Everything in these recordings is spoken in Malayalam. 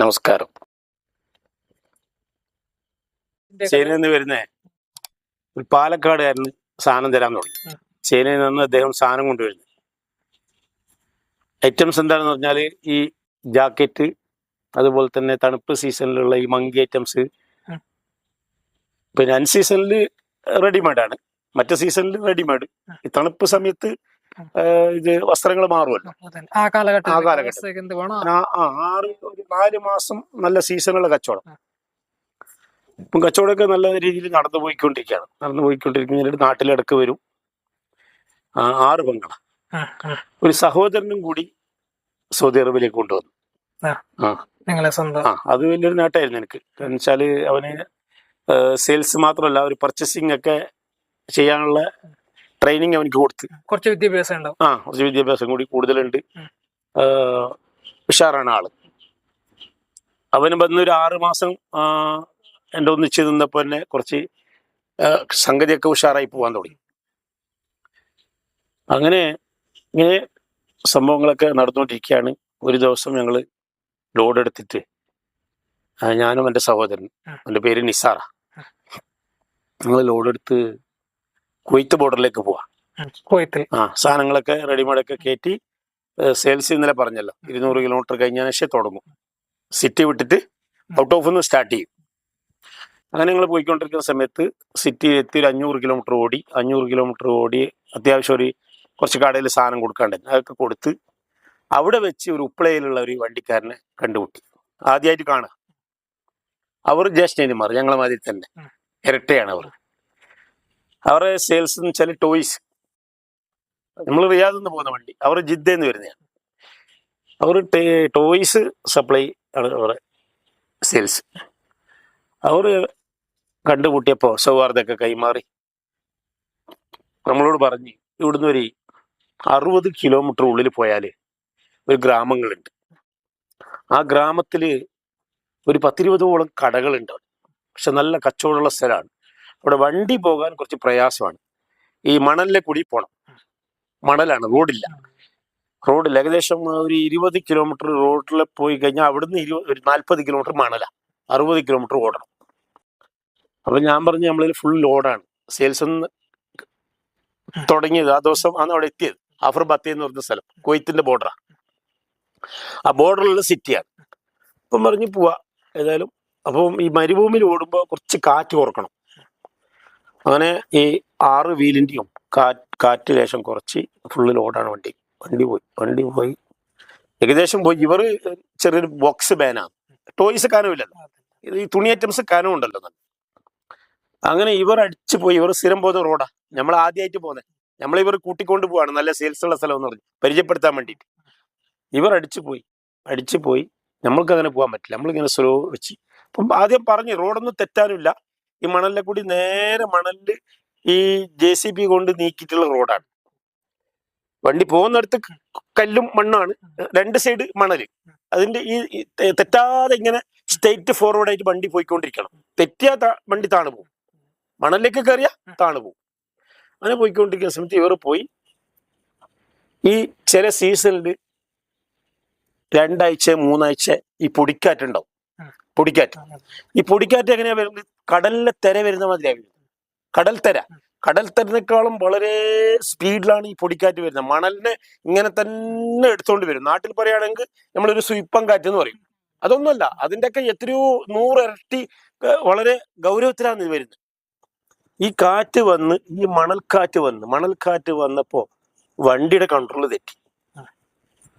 നമസ്കാരം. ചൈനയിൽ നിന്ന് വരുന്നേ ഒരു പാലക്കാടുകാരന് സാധനം തരാൻ തുടങ്ങി. ചൈനയിൽ നിന്ന് അദ്ദേഹം സാധനം കൊണ്ടുവരുന്നത് ഐറ്റംസ് എന്താണെന്ന് പറഞ്ഞാൽ ഈ ജാക്കറ്റ്, അതുപോലെ തന്നെ തണുപ്പ് സീസണിലുള്ള ഈ മങ്കി ഐറ്റംസ്, പിന്നെ അൺസീസണിൽ റെഡിമെയ്ഡാണ്, മറ്റു സീസണിൽ റെഡിമെയ്ഡ്. ഈ തണുപ്പ് സമയത്ത് ഇത് വസ്ത്രങ്ങൾ മാറുമല്ലോ. ആ കാലഘട്ടം 4 മാസം നല്ല സീസണുള്ള കച്ചവടം. ഇപ്പം കച്ചവടമൊക്കെ നല്ല രീതിയിൽ നടന്നു പോയിക്കൊണ്ടിരിക്കുന്ന നാട്ടിലിടക്ക് വരും. 6 പെങ്ങള ഒരു സഹോദരനും കൂടി സൗദി അറേബ്യയിലേക്ക് കൊണ്ടുവന്നു. അത് വലിയൊരു നേട്ടമായിരുന്നു എനിക്ക്. കാരണം വെച്ചാൽ അവന് സെയിൽസ് മാത്രമല്ല, ഒരു പർച്ചേസിംഗ് ഒക്കെ ചെയ്യാനുള്ള ട്രെയിനിങ് അവനക്ക് കൊടുത്ത്. കുറച്ച് വിദ്യാഭ്യാസം ഉണ്ടാവും. കുറച്ച് വിദ്യാഭ്യാസം കൂടി കൂടുതലുണ്ട്. ഉഷാറാണ് ആള്. അവന് വന്നൊരു 6 മാസം എൻ്റെ ഒന്നിച്ച് നിന്നപ്പോൾ തന്നെ കുറച്ച് സംഗതിയൊക്കെ ഉഷാറായി പോകാൻ തുടങ്ങി. അങ്ങനെ ഇങ്ങനെ സംഭവങ്ങളൊക്കെ നടന്നുകൊണ്ടിരിക്കുകയാണ്. ഒരു ദിവസം ഞങ്ങൾ ലോഡ് എടുത്തിട്ട്, ഞാനും എൻ്റെ സഹോദരൻ, എൻ്റെ പേര് നിസാറ, ഞങ്ങൾ ലോഡ് എടുത്ത് കുവൈത്ത് ബോർഡറിലേക്ക് പോവാം. സാധനങ്ങളൊക്കെ റെഡിമെയ്ഡൊക്കെ കയറ്റി സെയിൽസ് ഇന്നലെ പറഞ്ഞല്ലോ 200 കിലോമീറ്റർ കഴിഞ്ഞതിന് ശേഷം തുടങ്ങും. സിറ്റി വിട്ടിട്ട് ഔട്ട് ഓഫ് നിന്ന് സ്റ്റാർട്ട് ചെയ്യും. അങ്ങനെ ഞങ്ങൾ പോയിക്കൊണ്ടിരിക്കുന്ന സമയത്ത് സിറ്റി എത്തി ഒരു 500 കിലോമീറ്റർ ഓടി അത്യാവശ്യം കുറച്ച് കടയിൽ സാധനം കൊടുക്കാണ്ടായിരുന്നു. അതൊക്കെ കൊടുത്ത് അവിടെ വെച്ച് ഒരു ഉപ്പളയിലുള്ള ഒരു വണ്ടിക്കാരനെ കണ്ടുമുട്ടി. ആദ്യമായിട്ട് കാണുക. അവർ ജ്യേഷ്ഠന്മാർ, ഞങ്ങളെ മാതിരി തന്നെ ഇരട്ടയാണ് അവർ. അവരുടെ സെയിൽസ് എന്ന് വെച്ചാൽ ടോയ്സ്. നമ്മൾ റിയാദിൽ നിന്ന് പോകുന്ന വണ്ടി, അവർ ജിദ്ദയിൽ നിന്ന് വരുന്നതാണ്. അവർ ടോയ്സ് സപ്ലൈ ആണ് അവരുടെ സെയിൽസ്. അവർ കണ്ടുമുട്ടിയപ്പോൾ സൗഹാർദ്ദമൊക്കെ കൈമാറി നമ്മളോട് പറഞ്ഞ്, ഇവിടുന്ന് ഒരു 60 കിലോമീറ്റർ ഉള്ളിൽ പോയാൽ ഒരു ഗ്രാമങ്ങളുണ്ട്. ആ ഗ്രാമത്തിൽ ഒരു 10-20ഓളം കടകളുണ്ട്. പക്ഷെ നല്ല കച്ചവടമുള്ള സ്ഥലമാണ്. അവിടെ വണ്ടി പോകാൻ കുറച്ച് പ്രയാസമാണ്. ഈ മണലിലെ കൂടി പോകണം. മണലാണ്, റോഡില്ല. ഏകദേശം ഒരു 20 കിലോമീറ്റർ റോഡിൽ പോയി കഴിഞ്ഞാൽ അവിടുന്ന് ഒരു 40 കിലോമീറ്റർ മണലാണ്. 60 കിലോമീറ്റർ ഓടണം. അപ്പം ഞാൻ പറഞ്ഞു, നമ്മളിൽ ഫുൾ ലോഡാണ്. സെയിൽസ് ഒന്ന് തുടങ്ങിയത് ആ ദിവസം ആണ് അവിടെ എത്തിയത്. ആഫർ ബത്തേ എന്ന് പറഞ്ഞ സ്ഥലം, കുവൈത്തിന്റെ ബോർഡറാണ്. ആ ബോർഡറിലുള്ള സിറ്റിയാണ്. അപ്പം പറഞ്ഞ് പോവാ ഏതായാലും. അപ്പം ഈ മരുഭൂമിയിൽ ഓടുമ്പോൾ കുറച്ച് കാറ്റ് കുറക്കണം. അങ്ങനെ ഈ 6 വീലിൻ്റെയും കാറ്റ് ലേശം കുറച്ച് ഫുള്ള് ലോഡാണ് വണ്ടി പോയി ഏകദേശം പോയി. ഇവർ ചെറിയൊരു ബോക്സ് ബാനാണ്. ടോയ്സ് കനമില്ലല്ലോ, ഈ തുണി ഐറ്റംസ് കനം ഉണ്ടല്ലോ. അങ്ങനെ ഇവർ അടിച്ചു പോയി. ഇവർ സ്ഥിരം പോകുന്ന റോഡാ, നമ്മൾ ആദ്യമായിട്ട് പോകുന്നത്. നമ്മളിവർ കൂട്ടിക്കൊണ്ട് പോവാണ്, നല്ല സെയിൽസ് ഉള്ള സ്ഥലം എന്ന് പറഞ്ഞ് പരിചയപ്പെടുത്താൻ വേണ്ടിയിട്ട്. ഇവർ അടിച്ചു പോയി. നമ്മൾക്ക് അങ്ങനെ പോകാൻ പറ്റില്ല. നമ്മളിങ്ങനെ സ്ലോ വെച്ച്. അപ്പം ആദ്യം പറഞ്ഞ് റോഡൊന്നും തെറ്റാനുമില്ല. ഈ മണലിലെ കൂടി നേരെ മണലിൽ ഈ JCB കൊണ്ട് നീക്കിയിട്ടുള്ള റോഡാണ്. വണ്ടി പോകുന്നിടത്ത് കല്ലും മണ്ണാണ്, 2 സൈഡ് മണല്. അതിന്റെ ഈ തെറ്റാതെ ഇങ്ങനെ സ്ട്രെയിറ്റ് ഫോർവേഡ് ആയിട്ട് വണ്ടി പോയിക്കൊണ്ടിരിക്കണം. തെറ്റിയാ വണ്ടി താണു പോകും, മണലിലേക്ക് കയറിയാ താണു പോകും. അങ്ങനെ പോയിക്കൊണ്ടിരിക്കുന്ന സമയത്ത് ഇവർ പോയി. ഈ ചില സീസണിൽ 2 ആഴ്ച 3 ആഴ്ച ഈ പൊടിക്കാറ്റുണ്ടാവും. ഈ പൊടിക്കാറ്റ് എങ്ങനെയാ വരുന്നത്? കടലിലെ തിര വരുന്ന മാതിരിയാണ് വരുന്നത്. കടൽ തിരനേക്കാളും വളരെ സ്പീഡിലാണ് ഈ പൊടിക്കാറ്റ് വരുന്നത്. മണലിനെ ഇങ്ങനെ തന്നെ എടുത്തോണ്ട് വരും. നാട്ടിൽ പറയുകയാണെങ്കിൽ നമ്മളൊരു സ്വീപ്പം കാറ്റ് എന്ന് പറയും. അതൊന്നുമല്ല, അതിൻ്റെയൊക്കെ എത്രയോ 100 ഇരട്ടി വളരെ ഗൗരവത്തിലാണ് ഇത് വരുന്നത്. ഈ കാറ്റ് വന്ന്, ഈ മണൽക്കാറ്റ് വന്നപ്പോൾ വണ്ടിയുടെ കൺട്രോൾ തെറ്റി.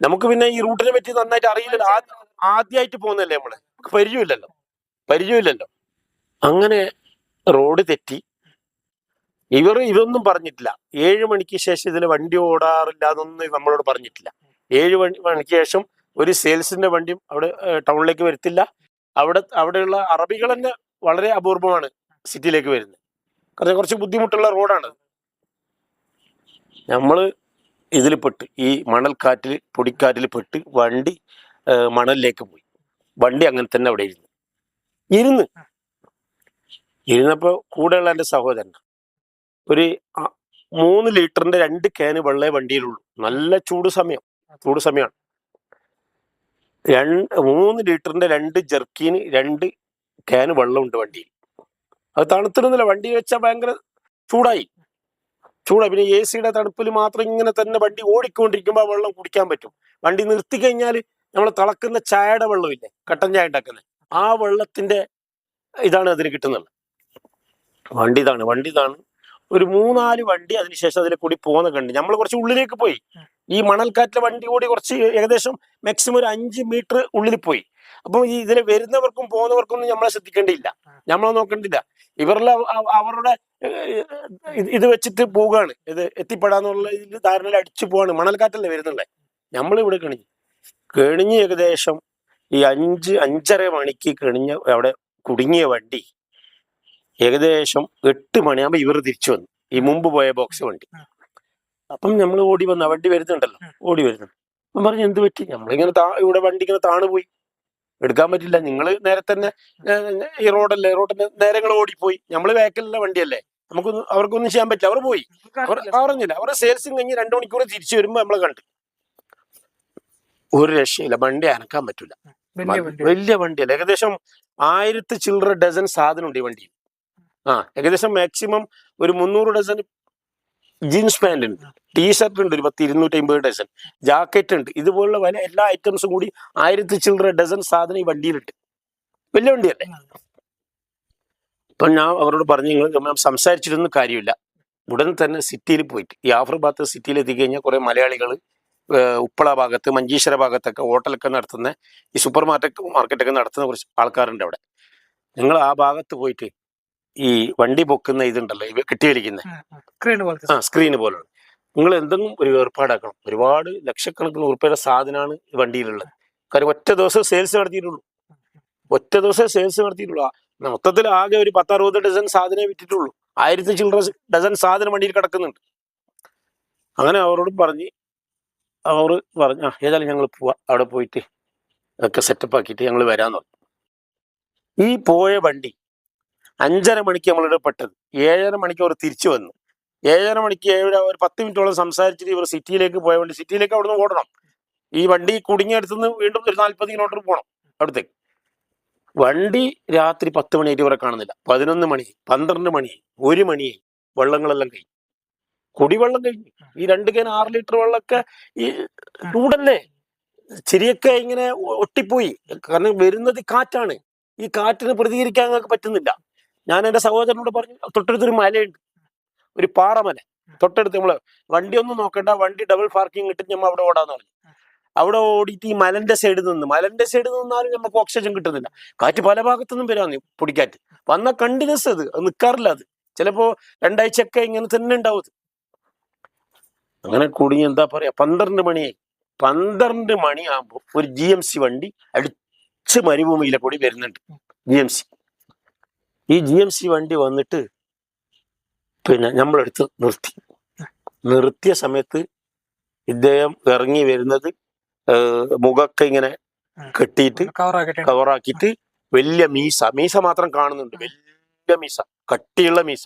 നമുക്ക് പിന്നെ ഈ റൂട്ടിനെ പറ്റി നന്നായിട്ട് അറിയില്ലല്ലോ. ആദ്യമായിട്ട് പോകുന്നല്ലേ നമ്മള്, പരിചയമില്ലല്ലോ. അങ്ങനെ റോഡ് തെറ്റി. ഇതൊന്നും പറഞ്ഞിട്ടില്ല. 7 മണിക്ക് ശേഷം ഇതിൽ വണ്ടി ഓടാറില്ല എന്നൊന്നും നമ്മളോട് പറഞ്ഞിട്ടില്ല. 7 മണിക്ക് ശേഷം ഒരു സെയിൽസിന്റെ വണ്ടിയും അവിടെ ടൗണിലേക്ക് വരത്തില്ല. അവിടെയുള്ള അറബികൾ തന്നെ വളരെ അപൂർവമാണ് സിറ്റിയിലേക്ക് വരുന്നത്. കുറച്ച് ബുദ്ധിമുട്ടുള്ള റോഡാണ്. നമ്മള് ഇതിൽ പെട്ട്, ഈ പൊടിക്കാറ്റിൽ പെട്ട് വണ്ടി മണലിലേക്ക് പോയി. വണ്ടി അങ്ങനെ തന്നെ അവിടെ ഇരുന്നപ്പോൾ കൂടെയുള്ള എൻ്റെ സഹോദരൻ ഒരു 3 ലിറ്ററിന്റെ 2 ക്യാന് വെള്ളേ വണ്ടിയിലുള്ളൂ. നല്ല ചൂട് സമയമാണ്. 3 ലിറ്ററിന്റെ 2 ജെർക്കീന് 2 ക്യാന് വെള്ളമുണ്ട് വണ്ടിയിൽ. അത് തണുത്തിരുന്നില്ല, വണ്ടി വെച്ചാൽ ഭയങ്കര ചൂടായി. പിന്നെ എ സിയുടെ തണുപ്പിൽ മാത്രം ഇങ്ങനെ തന്നെ വണ്ടി ഓടിക്കൊണ്ടിരിക്കുമ്പോൾ ആ വെള്ളം കുടിക്കാൻ പറ്റും. വണ്ടി നിർത്തി കഴിഞ്ഞാൽ നമ്മൾ തിളക്കുന്ന ചായയുടെ വെള്ളമില്ലേ, കട്ടൻ ചായ ഉണ്ടാക്കുന്നത്, ആ വെള്ളത്തിന്റെ ഇതാണ് അതിന് കിട്ടുന്നത്. വണ്ടി ഇതാണ്. ഒരു 3-4 വണ്ടി അതിനുശേഷം അതിലെ കൂടി പോകുന്ന കണ്ട് നമ്മൾ കുറച്ച് ഉള്ളിലേക്ക് പോയി. ഈ മണൽക്കാറ്റിലെ വണ്ടി കൂടി കുറച്ച് ഏകദേശം മാക്സിമം ഒരു 5 മീറ്റർ ഉള്ളിൽ പോയി. അപ്പം ഈ ഇതിൽ വരുന്നവർക്കും പോകുന്നവർക്കും ഒന്നും നമ്മളെ ശ്രദ്ധിക്കേണ്ടിയില്ല, നമ്മളെ നോക്കേണ്ടില്ല. അവരുടെ ഇത് വെച്ചിട്ട് പോവുകയാണ്, ഇത് എത്തിപ്പെടാന്നുള്ള ഇതിൽ ധാരണയിൽ അടിച്ചു പോവാണ്. മണൽക്കാറ്റല്ലേ വരുന്നുള്ളത്. നമ്മളിവിടെ കെണിഞ്ഞ് ഏകദേശം ഈ 5-5:30 മണിക്ക് കെണിഞ്ഞ അവിടെ കുടുങ്ങിയ വണ്ടി ഏകദേശം 8 മണിയാകുമ്പോൾ ഇവർ തിരിച്ചു വന്നു, ഈ മുമ്പ് പോയ ബോക്സ് വണ്ടി. അപ്പം നമ്മൾ ഓടി വന്ന വണ്ടി വരുന്നുണ്ടല്ലോ, ഓടി വരുന്നുണ്ട്. അപ്പം പറഞ്ഞു എന്ത് പറ്റി? നമ്മളിങ്ങനെ ഇവിടെ വണ്ടി ഇങ്ങനെ താണുപോയി, എടുക്കാൻ പറ്റില്ല. നിങ്ങൾ നേരെ തന്നെ ഈ റോഡിന്റെ നേരെ നിങ്ങൾ ഓടിപ്പോയി. നമ്മൾ ബാക്കിലുള്ള വണ്ടിയല്ലേ, അവർക്കൊന്നും ചെയ്യാൻ പറ്റില്ല. അവർ പോയി, പറഞ്ഞില്ല. അവരുടെ സെയിൽസും കഴിഞ്ഞ് 2 മണിക്കൂർ തിരിച്ചു വരുമ്പോൾ നമ്മളെ കണ്ട് ഒരു രക്ഷയില്ല, വണ്ടി അനക്കാൻ പറ്റില്ല. വലിയ വണ്ടിയല്ല, ഏകദേശം 1000 ചില്ലറ ഡസൻ സാധനം ഉണ്ട് ഈ വണ്ടിയിൽ. ഏകദേശം മാക്സിമം ഒരു 300 ഡസൻ ജീൻസ് പാന്റ് ഉണ്ട്, ടീഷർട്ട് ഉണ്ട്, ഒരു 250 ഡസൻ ജാക്കറ്റ് ഉണ്ട്. ഇതുപോലുള്ള എല്ലാ ഐറ്റംസും കൂടി 1000 ചില്ലറ ഡസൻ സാധനം ഈ വണ്ടിയിലുണ്ട്. വലിയ വണ്ടിയല്ലേ. അപ്പൊ ഞാൻ അവരോട് പറഞ്ഞു, നിങ്ങൾ സംസാരിച്ചിട്ടൊന്നും കാര്യമില്ല, ഉടൻ തന്നെ സിറ്റിയിൽ പോയിട്ട്, ഈ ആഫ്രിബാദ് സിറ്റിയിൽ എത്തിക്കഴിഞ്ഞാൽ കുറെ മലയാളികൾ ഉപ്പള ഭാഗത്ത്, മഞ്ചേശ്വര ഭാഗത്തൊക്കെ ഹോട്ടലൊക്കെ നടത്തുന്ന, ഈ സൂപ്പർ മാർക്കറ്റൊക്കെ നടത്തുന്ന കുറച്ച് ആൾക്കാരുണ്ട് അവിടെ. നിങ്ങൾ ആ ഭാഗത്ത് പോയിട്ട് ഈ വണ്ടി പൊക്കുന്ന ഇതുണ്ടല്ലോ, ഇവ കെട്ടിവലിക്കുന്ന സ്ക്രീന് പോലുള്ള, നിങ്ങൾ എന്തെങ്കിലും ഒരു ഏർപ്പാടാക്കണം. ഒരുപാട് ലക്ഷക്കണക്കിന് ഉറുപ്പിയുടെ സാധനമാണ് ഈ വണ്ടിയിലുള്ളത്. കാര്യം ഒറ്റ ദിവസം സെയിൽസ് നടത്തിയിട്ടുള്ളൂ. മൊത്തത്തിൽ ആകെ ഒരു 10-60 ഡസൻ സാധനമേ വിറ്റിട്ടുള്ളൂ. 1000 ചില്ലറ ഡസൻ സാധനം വണ്ടിയിൽ കിടക്കുന്നുണ്ട്. അങ്ങനെ അവരോട് അവർ പറഞ്ഞു ഏതായാലും ഞങ്ങൾ പോവാ, അവിടെ പോയിട്ട് ഒക്കെ സെറ്റപ്പ് ആക്കിയിട്ട് ഞങ്ങൾ വരാന്ന് പറഞ്ഞു. ഈ പോയ വണ്ടി 5:30 മണിക്ക് നമ്മളിവിടെ പെട്ടത്. 7:30 മണിക്ക് അവർ തിരിച്ചു വന്നു. 7:30 മണിക്ക് ഒരു 10 മിനിറ്റോളം സംസാരിച്ചിട്ട് ഇവർ സിറ്റിയിലേക്ക് പോയ വണ്ടി, സിറ്റിയിലേക്ക് അവിടെ നിന്ന് ഓടണം. ഈ വണ്ടി കുടുങ്ങിയെടുത്തുനിന്ന് വീണ്ടും ഒരു 40 കിലോമീറ്റർ പോകണം അവിടത്തേക്ക്. വണ്ടി രാത്രി 10 മണിയായിട്ട് ഇവരെ കാണുന്നില്ല. 11 മണി, 12 മണി, 1 മണിയായി. വെള്ളങ്ങളെല്ലാം കഴിഞ്ഞു, കുടിവെള്ളം കഴിഞ്ഞു. ഈ 2 ക്യാൻ 6 ലിറ്റർ വെള്ളമൊക്കെ ഈ ചൂടല്ലേ, ചിരിയൊക്കെ ഇങ്ങനെ ഒട്ടിപ്പോയി. കാരണം വരുന്നത് കാറ്റാണ്, ഈ കാറ്റിന് പ്രതികരിക്കാൻ ഞങ്ങൾക്ക് പറ്റുന്നില്ല. ഞാൻ എൻ്റെ സഹോദരനോട് പറഞ്ഞു, തൊട്ടടുത്തൊരു മലയുണ്ട്, ഒരു പാറമല തൊട്ടടുത്ത്. നമ്മള് വണ്ടി ഒന്നും നോക്കണ്ട, വണ്ടി ഡബിൾ പാർക്കിംഗ് ഇട്ടിട്ട് നമ്മൾ അവിടെ ഓടാന്ന് പറഞ്ഞു. അവിടെ ഓടിയിട്ട് ഈ മലന്റെ സൈഡിൽ നിന്നാലും നമുക്ക് ഓക്സിജൻ കിട്ടുന്നില്ല. കാറ്റ് പല ഭാഗത്തുനിന്നും വരാന്ന്, പൊടിക്കാറ്റ് വന്ന കണ്ടിന്യൂസ് അത് നിൽക്കാറില്ല. അത് ചിലപ്പോ 2 ആഴ്ചയൊക്കെ ഇങ്ങനെ തന്നെ ഉണ്ടാവും. അങ്ങനെ കുടുങ്ങി. എന്താ പറയാ, 12 മണിയായി. 12 മണിയാകുമ്പോ ഒരു GMC വണ്ടി അടിച്ച് മരുഭൂമിയിലെ കൂടി വരുന്നുണ്ട്. GMC. ഈ GMC വണ്ടി വന്നിട്ട് പിന്നെ നമ്മളെടുത്ത് നിർത്തിയ സമയത്ത് ഇദ്ദേഹം ഇറങ്ങി വരുന്നത് മുഖമൊക്കെ ഇങ്ങനെ കെട്ടിയിട്ട് കവറാക്കിയിട്ട് വലിയ മീസ മാത്രം കാണുന്നുണ്ട്. വലിയ മീസ, കട്ടിയുള്ള മീസ.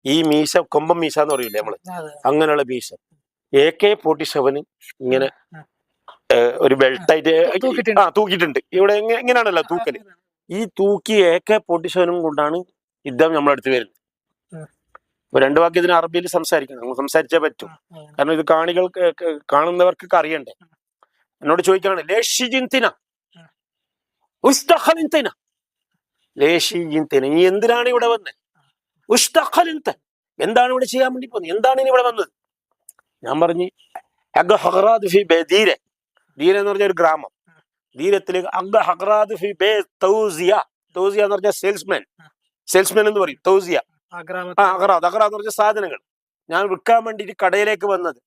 ഈ മീസ കൊമ്പം മീസ എന്ന് പറയില്ലേ നമ്മള്, അങ്ങനെയുള്ള മീസ. AK-47 ഇങ്ങനെ ഒരു ബെൽറ്റായിട്ട് തൂക്കിയിട്ടുണ്ട്. ഇവിടെ എങ്ങനെയാണല്ലോ തൂക്കല്. ഈ തൂക്കി AK-47 കൊണ്ടാണ് ഇദ്ദേഹം നമ്മളടുത്ത് വരുന്നത്. ഇപ്പൊ 2 വാക്ക് ഇതിന് അറബിയിൽ സംസാരിക്കണം, നമ്മൾ സംസാരിച്ചേ പറ്റും. കാരണം ഇത് കാണുന്നവർക്കൊക്കെ അറിയണ്ടേ. എന്നോട് ചോദിക്കാണ്, നീ എന്തിനാണ് ഇവിടെ വന്നത്? എന്താണ് ഇവിടെ ചെയ്യാൻ വേണ്ടി പോകുന്നത്? എന്താണ് ഇനി ഇവിടെ വന്നത്? ഞാൻ പറഞ്ഞു, ധീര എന്ന് പറഞ്ഞ ഒരു ഗ്രാമം, ധീരത്തില് തൗസിയ എന്ന് പറഞ്ഞ സെയിൽസ്മാൻ എന്ന് പറയും. തൗസിയ, അഹ്റാദ് എന്ന് പറഞ്ഞ സാധനങ്ങൾ ഞാൻ വിൽക്കാൻ വേണ്ടിട്ട് കടയിലേക്ക് വന്നത്.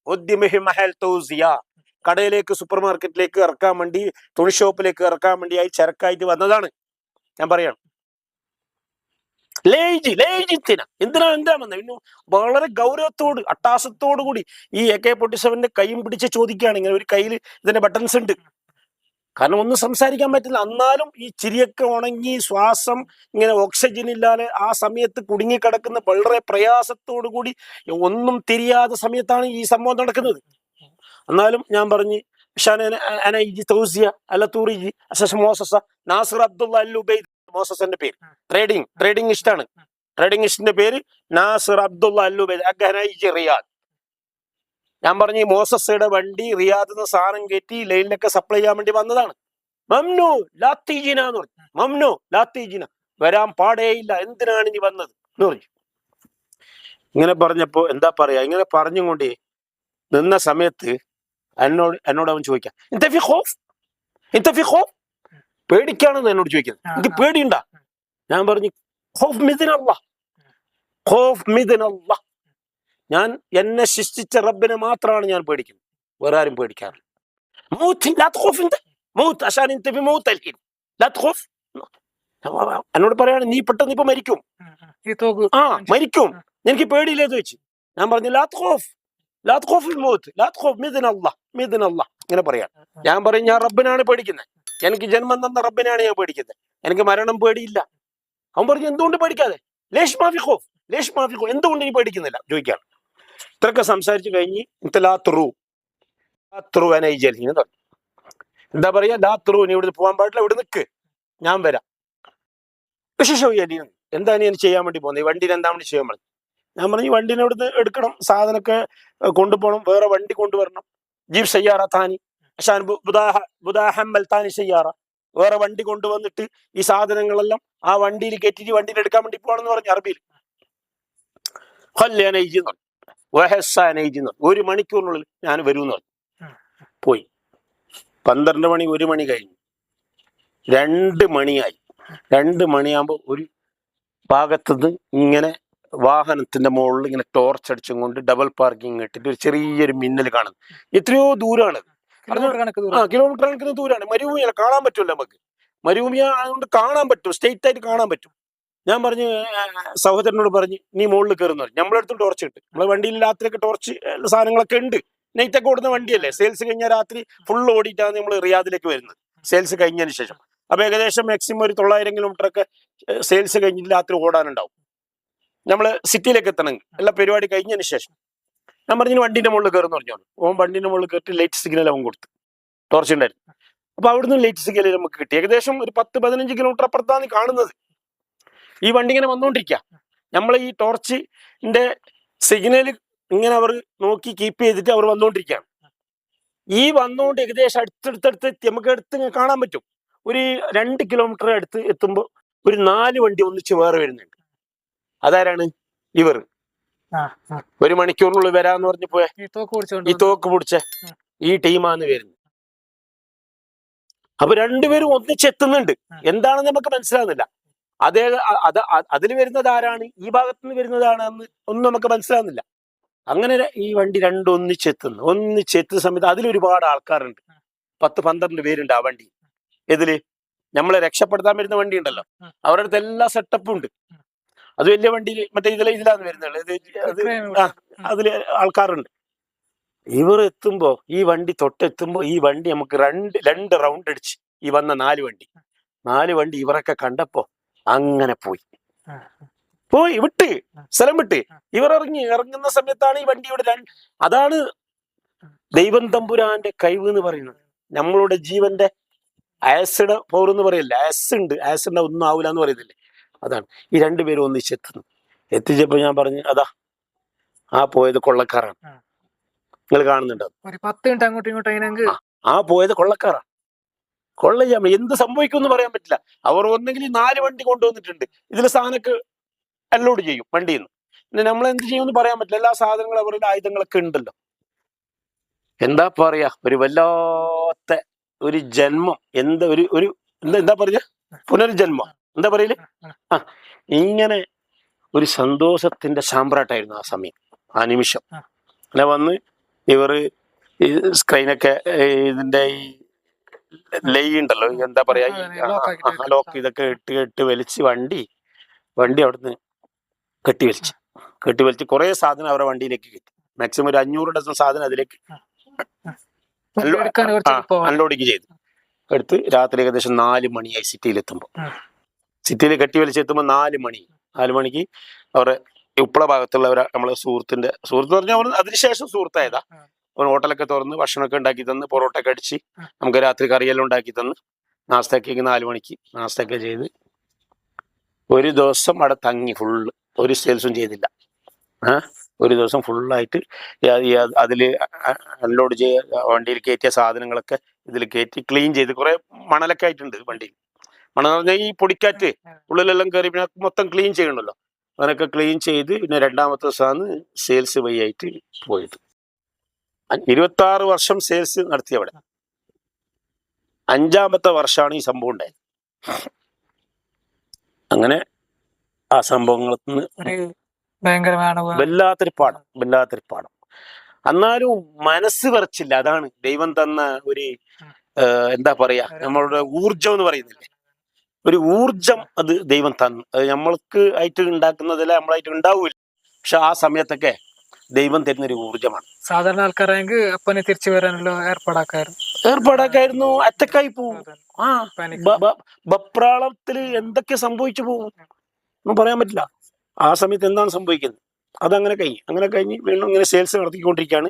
കടയിലേക്ക്, സൂപ്പർ മാർക്കറ്റിലേക്ക് ഇറക്കാൻ വേണ്ടി, തുണി ഷോപ്പിലേക്ക് ഇറക്കാൻ വേണ്ടിയായി ചരക്കായിട്ട് വന്നതാണ്. ഞാൻ പറയാണ്, എന്തിനാ വന്നത്? പിന്നെ വളരെ ഗൗരവത്തോട്, അട്ടാസത്തോടു കൂടി ഈ AK-47 കൈയും പിടിച്ച് ചോദിക്കുകയാണ്. ഇങ്ങനെ ഒരു കയ്യിൽ ഇതിന്റെ ബട്ടൺസ് ഉണ്ട്, കാരണം ഒന്നും സംസാരിക്കാൻ പറ്റില്ല. എന്നാലും ഈ ചിരിയൊക്കെ ഉണങ്ങി, ശ്വാസം ഇങ്ങനെ ഓക്സിജൻ ഇല്ലാതെ ആ സമയത്ത് കുടുങ്ങിക്കിടക്കുന്ന വളരെ പ്രയാസത്തോടു കൂടി, ഒന്നും തിരിയാത്ത സമയത്താണ് ഈ സംഭവം നടക്കുന്നത്. എന്നാലും ഞാൻ പറഞ്ഞു, عشان انا يجي توزيع على طول يجي اساس مؤسسه ناصر عبد الله اللبيد مؤسسه പേര് ട്രേഡിംഗ് ഇഷ്ടമാണ് ട്രേഡിംഗ് ഇസ്റ്റിന്റെ പേര് നാസർ അബ്ദുള്ള അല്ലുബൈദ് അഗഹനൈജി റിയാദ്. ഞാൻ പറഞ്ഞു ഈ മോസസയുടെ വണ്ടി റിയാദിൽ നിന്ന് സാധനം കയറ്റി ലൈനിലൊക്കെ സപ്ലൈ ചെയ്യാൻ വേണ്ടി വന്നതാണ്. മംനു ലാത്തീജിന എന്ന് പറഞ്ഞു. മംനു ലാത്തീജിന, വരാൻ പാടേയില്ല, എന്തിനാണ് ഇനി വന്നത് എന്ന് പറഞ്ഞു. ഇങ്ങനെ പറഞ്ഞപ്പോ എന്താ പറയാ, ഇങ്ങനെ പറഞ്ഞുകൊണ്ട് നിന്ന സമയത്ത് എന്നോട് അവൻ ചോദിക്കാം, പേടിക്കാണെന്ന് എന്നോട് ചോദിക്കുന്നത്. എനിക്ക് പേടിയുണ്ടാ? ഞാൻ പറഞ്ഞു ഖൗഫ് മിൻ അല്ലാഹ്, ഖൗഫ് മിൻ അല്ലാഹ്. ഞാൻ എന്നെ സൃഷ്ടിച്ച റബ്ബിനെ മാത്രമാണ് ഞാൻ പേടിക്കുന്നത്, വേറെ ആരും പേടിക്കാറില്ല. എന്നോട് പറയാണ് നീ പെട്ടെന്ന് ഇപ്പൊ മരിക്കും, മരിക്കും, എനിക്ക് പേടിയില്ലേന്ന് ചോദിച്ചു. ഞാൻ പറഞ്ഞു ഇങ്ങനെ പറയാം. ഞാൻ പറയും ഞാൻ റബ്ബിനാണ് പേടിക്കുന്നത്, എനിക്ക് ജന്മം തന്ന റബ്ബിനാണ് ഞാൻ പേടിക്കുന്നത്, എനിക്ക് മരണം പേടിയില്ല. അവൻ പറഞ്ഞു എന്തുകൊണ്ട് പേടിക്കാതെ, ലേഷ് മാഫി ഖൗഫ്, എന്തുകൊണ്ട് നീ പേടിക്കുന്നില്ല ചോദിക്കാണ്. ഇത്രയൊക്കെ സംസാരിച്ചു കഴിഞ്ഞ് എന്താ പറയാ, ലാത്രു നീ ഇവിടെ പോകാൻ പാടില്ല, ഇവിടെ നിൽക്ക്, ഞാൻ വരാം. എന്താ നീ ചെയ്യാൻ വേണ്ടി പോകുന്നത്, ഈ വണ്ടിയിൽ എന്താ വേണ്ടി ചെയ്യാൻ പറഞ്ഞു. ഞാൻ പറഞ്ഞു വണ്ടിനെ ഇവിടുന്ന് എടുക്കണം, സാധനമൊക്കെ കൊണ്ടുപോകണം, വേറെ വണ്ടി കൊണ്ടുവരണം. ജീബ് സയ്യാറ താനി അഷാൻ ബുദാഹമ്മൽ താനി സയ്യാറ, വേറെ വണ്ടി കൊണ്ടുവന്നിട്ട് ഈ സാധനങ്ങളെല്ലാം ആ വണ്ടിയിൽ കയറ്റിട്ട് വണ്ടിയിൽ എടുക്കാൻ വേണ്ടി പോകണമെന്ന് പറഞ്ഞു അറബിയിൽ. ഒരു മണിക്കൂറിനുള്ളിൽ ഞാൻ വരുമെന്ന് പറഞ്ഞു. പോയി 12 മണി, 1 മണി കഴിഞ്ഞു, 2 മണിയായി. 2 മണിയാകുമ്പോൾ ഒരു ഭാഗത്തുനിന്ന് ഇങ്ങനെ വാഹനത്തിന്റെ മുകളിൽ ഇങ്ങനെ ടോർച്ച് അടിച്ചും കൊണ്ട് ഡബിൾ പാർക്കിംഗ് ഇട്ടിട്ട് ഒരു ചെറിയൊരു മിന്നൽ കാണുന്നു. എത്രയോ ദൂരമാണ്, കിലോമീറ്റർ കണക്കിന് ദൂരമാണ്. മരുഭൂമിയല്ല, കാണാൻ പറ്റുമല്ലോ നമുക്ക്, മരുഭൂമി അതുകൊണ്ട് കാണാൻ പറ്റും, സ്ട്രെയിറ്റ് ആയിട്ട് കാണാൻ പറ്റും. ഞാൻ പറഞ്ഞു സഹോദരനോട് പറഞ്ഞു നീ മുകളിൽ കയറുന്നു പറഞ്ഞു. നമ്മളെടുത്തും ടോർച്ച് ഇട്ട്, നമ്മളെ വണ്ടിയിൽ രാത്രിയൊക്കെ ടോർച്ച് സാധനങ്ങളൊക്കെ ഉണ്ട്. നൈറ്റൊക്കെ ഓടുന്ന വണ്ടിയല്ലേ, സെയിൽസ് കഴിഞ്ഞാൽ രാത്രി ഫുൾ ഓടിയിട്ടാണ് നമ്മൾ റിയാദിലേക്ക് വരുന്നത്, സെയിൽസ് കഴിഞ്ഞതിന് ശേഷം. അപ്പൊ ഏകദേശം മാക്സിമം ഒരു 900 കിലോമീറ്റർ ഒക്കെ സെയിൽസ് കഴിഞ്ഞിട്ട് രാത്രി ഓടാനുണ്ടാവും. നമ്മള് സിറ്റിയിലേക്ക് എത്തണമെങ്കിൽ എല്ലാ പരിപാടി കഴിഞ്ഞതിന് ശേഷം. ഞാൻ പറഞ്ഞു വണ്ടിന്റെ മുകളിൽ കയറുന്നു പറഞ്ഞോളൂ. ഓൻ വണ്ടിന്റെ മുകളിൽ കയറ്റി ലൈറ്റ് സിഗ്നൽ അവൻ കൊടുത്തു, ടോർച്ച് ഉണ്ടായിരുന്നു. അപ്പൊ അവിടുന്ന് ലൈറ്റ് സിഗ്നൽ നമുക്ക് കിട്ടി. ഏകദേശം ഒരു 10-15 കിലോമീറ്റർ അപ്പുറത്താണ് കാണുന്നത്. ഈ വണ്ടി ഇങ്ങനെ വന്നുകൊണ്ടിരിക്കുക, നമ്മൾ ഈ ടോർച്ചിന്റെ സിഗ്നൽ ഇങ്ങനെ അവർ നോക്കി കീപ്പ് ചെയ്തിട്ട് അവർ വന്നുകൊണ്ടിരിക്കുകയാണ്. ഈ വന്നുകൊണ്ട് ഏകദേശം അടുത്തടുത്ത് നമുക്ക് അടുത്ത് കാണാൻ പറ്റും. ഒരു 2 കിലോമീറ്റർ അടുത്ത് എത്തുമ്പോൾ ഒരു 4 വണ്ടി ഒന്നിച്ച് വേറെ വരുന്നുണ്ട്. അതാരാണ്? ഇവർ 1 മണിക്കൂറിനുള്ളിൽ വരാന്ന് പറഞ്ഞു പോയ ഈ തോക്ക് പിടിച്ച ഈ ടീമാന്ന് വരുന്നത്. അപ്പൊ രണ്ടുപേരും ഒന്നിച്ചെത്തുന്നുണ്ട്. എന്താണെന്ന് നമുക്ക് മനസ്സിലാകുന്നില്ല. അതിൽ വരുന്നത് ആരാണ്, ഈ ഭാഗത്തുനിന്ന് വരുന്നതാണെന്ന് ഒന്നും നമുക്ക് മനസ്സിലാകുന്നില്ല. അങ്ങനെ ഈ വണ്ടി രണ്ടും ഒന്നിച്ചെത്തുന്ന സമയത്ത് അതിലൊരുപാട് ആൾക്കാരുണ്ട്. 10-12 പേരുണ്ട് ആ വണ്ടി. ഇതില് നമ്മളെ രക്ഷപ്പെടുത്താൻ വരുന്ന വണ്ടി ഉണ്ടല്ലോ, അവരുടെ അടുത്ത് എല്ലാ സെറ്റപ്പും ഉണ്ട്. അത് വലിയ വണ്ടിയിൽ മറ്റേ ഇതിലാണ് വരുന്നത്, അതില് ആൾക്കാരുണ്ട്. ഇവർ എത്തുമ്പോ ഈ വണ്ടി തൊട്ടെത്തുമ്പോ ഈ വണ്ടി നമുക്ക് രണ്ട് റൗണ്ട് അടിച്ച് ഈ വന്ന 4 വണ്ടി ഇവരൊക്കെ കണ്ടപ്പോ അങ്ങനെ പോയി സ്ഥലം വിട്ട് ഇവർ ഇറങ്ങുന്ന സമയത്താണ് ഈ വണ്ടിയുടെ അതാണ് ദൈവം തമ്പുരാന്റെ കഴിവ് എന്ന് പറയുന്നത്. നമ്മളുടെ ജീവന്റെ ആസിഡ് പവർ എന്ന് പറയില്ല, ആസിഡിന്റെ ഒന്നും ആവില്ല എന്ന് പറയുന്നില്ലേ, അതാണ്. ഈ 2 പേരും ഒന്നിച്ചെത്തുന്നു. എത്തിച്ചപ്പോ ഞാൻ പറഞ്ഞു അതാ ആ പോയത് കൊള്ളക്കാരാണ്, നിങ്ങൾ കാണുന്നുണ്ടോ? 10 മിനിറ്റ് അങ്ങോട്ടും ഇങ്ങോട്ടും ആ പോയത് കൊള്ളക്കാരാണ്. കൊള്ള ചെയ്യാൻ എന്ത് സംഭവിക്കും എന്ന് പറയാൻ പറ്റില്ല. അവർ ഒന്നെങ്കിൽ 4 വണ്ടി കൊണ്ടുവന്നിട്ടുണ്ട്, ഇതിലെ സാധനമൊക്കെ അൺലോഡ് ചെയ്യും വണ്ടിയിൽ നിന്ന്. പിന്നെ നമ്മൾ എന്ത് ചെയ്യുമെന്ന് പറയാൻ പറ്റില്ല. എല്ലാ സാധനങ്ങളും അവരുടെ ആയുധങ്ങളൊക്കെ ഉണ്ടല്ലോ. എന്താ പറയാ, ഒരു വല്ലാത്ത ഒരു ജന്മം, എന്താ പറയാ, പുനർജന്മം എന്താ പറയല്. ഇങ്ങനെ ഒരു സന്തോഷത്തിന്റെ സാമ്രാട്ടായിരുന്നു ആ സമയം, ആ നിമിഷം. അങ്ങനെ വന്ന് ഇവർ ഈ സ്ക്രീനൊക്കെ ഇതിന്റെ ഈ ലൈ ഉണ്ടല്ലോ, എന്താ പറയാ, ലോക്ക് ഇതൊക്കെ ഇട്ട് വലിച്ച് വണ്ടി അവിടുന്ന് കെട്ടി വലിച്ച് കുറെ സാധനം അവരുടെ വണ്ടിയിലേക്ക് കയറ്റി. മാക്സിമം ഒരു 500 ഡസൻ സാധനം അതിലേക്ക് അൺലോഡിങ് ചെയ്തു. എടുത്ത് രാത്രി ഏകദേശം 4 മണിയായി സിറ്റിയിൽ കെട്ടി വലിച്ചെത്തുമ്പോൾ 4 മണിക്ക് അവരുടെ ഉപ്പള ഭാഗത്തുള്ളവരെ നമ്മളെ സുഹൃത്ത് പറഞ്ഞാൽ അവർ അതിനുശേഷം സുഹൃത്തായതാ. ഒരു ഹോട്ടലൊക്കെ തുറന്ന് ഭക്ഷണമൊക്കെ ഉണ്ടാക്കി തന്ന് പൊറോട്ടയൊക്കെ അടിച്ച് നമുക്ക് രാത്രി കറിയെല്ലാം ഉണ്ടാക്കി തന്ന് നാസ്തക്കൊക്കെ 4 മണിക്ക് നാസ്തയൊക്കെ ചെയ്ത് ഒരു ദിവസം അവിടെ തങ്ങി ഫുള്ള് ഒരു സെയിൽസും ചെയ്തില്ല. ഒരു ദിവസം ഫുള്ളായിട്ട് അതിൽ അൺലോഡ് വണ്ടിയിൽ കയറ്റിയ സാധനങ്ങളൊക്കെ ഇതിൽ കയറ്റി ക്ലീൻ ചെയ്ത് കുറെ മണലൊക്കെ ആയിട്ടുണ്ട് വണ്ടിയിൽ. മണൽ പറഞ്ഞാൽ ഈ പൊടിക്കാറ്റ് ഉള്ളിലെല്ലാം കയറി പിന്നെ മൊത്തം ക്ലീൻ ചെയ്യണമല്ലോ. അങ്ങനെയൊക്കെ ക്ലീൻ ചെയ്ത് പിന്നെ 2ാമത്തെ ദിവസമാണ് സെയിൽസ് വഴിയായിട്ട് പോയത്. 26 വർഷം സെയിൽസ് നടത്തി അവിടെ. 5ാമത്തെ വർഷമാണ് ഈ സംഭവം ഉണ്ടായത്. അങ്ങനെ ആ സംഭവങ്ങളിൽ നിന്ന് വല്ലാത്തൊരു പാഠം. എന്നാലും മനസ്സ് വിറച്ചില്ല. അതാണ് ദൈവം തന്ന ഒരു എന്താ പറയാ, നമ്മളുടെ ഊർജം എന്ന് പറയുന്നില്ലേ, ഒരു ഊർജം അത് ദൈവം തന്നു. അത് നമ്മൾക്ക് ആയിട്ട് ഉണ്ടാക്കുന്നതല്ല, നമ്മളായിട്ട് ഉണ്ടാവൂല. പക്ഷെ ആ സമയത്തൊക്കെ ദൈവം തരുന്നൊരു ഊർജമാണ്. സാധാരണ ആൾക്കാരാണെങ്കിൽ അപ്പനെ തിരിച്ചു വരാനുള്ള ഏർപ്പാടാക്കായിരുന്നു. അറ്റക്കായി പോവും. ബപ്രാളത്തില് എന്തൊക്കെ സംഭവിച്ചു പോകും ഒന്നും പറയാൻ പറ്റില്ല. ആ സമയത്ത് എന്താണ് സംഭവിക്കുന്നത് അതങ്ങനെ കഴിഞ്ഞ് വീണ്ടും ഇങ്ങനെ സെയിൽസ് നടത്തിക്കൊണ്ടിരിക്കുകയാണ്.